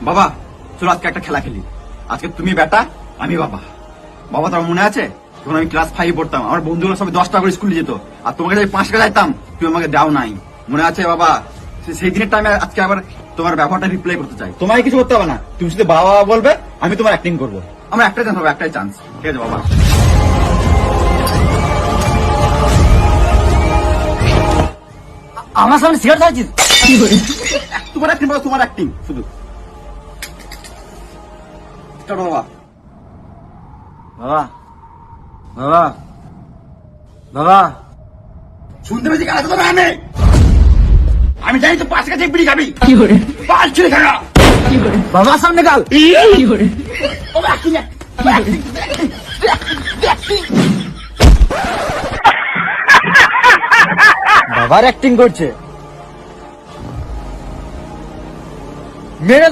বাবা চলো আজকে একটা খেলা খেলি। আজকে তুমি বেটা, আমি বাবা। বাবা তোমার মনে আছে যখন আমি ক্লাস 5 পড়তাম, আমার বন্ধুরা সবাই 10 টাকা করে স্কুলে যেত, আর তোমাকে যদি 5 টাকা যাইতাম তুমি আমাকে দাও নাই, মনে আছে বাবা? সেই দিনের টাইমে আজকে আবার তোমার ব্যবহারটা রিপ্লাই করতে চাই। তোমায় কিছু করতে হবে না, তুমি শুধু বাবা বাবা বলবে, আমি তোমার অ্যাক্টিং করবো। আমার একটাই চান্স হবে, একটাই চান্স, ঠিক আছে বাবা? আমার সামনে সিগারেট খাচ্ছিস? তোমার অ্যাক্টিং বাবা, তোমার অ্যাক্টিং শুধু। চলো বাবা। বাবা বাবা বাবা শুনতে পেয়েছি কাজ তো আমি আমি জানি তো 5 কাছে বিড়ি খাবি, পাঁচ ছেলে খাগা বাবার সামনে গাল। বাবার অ্যাক্টিং করছে, মেরে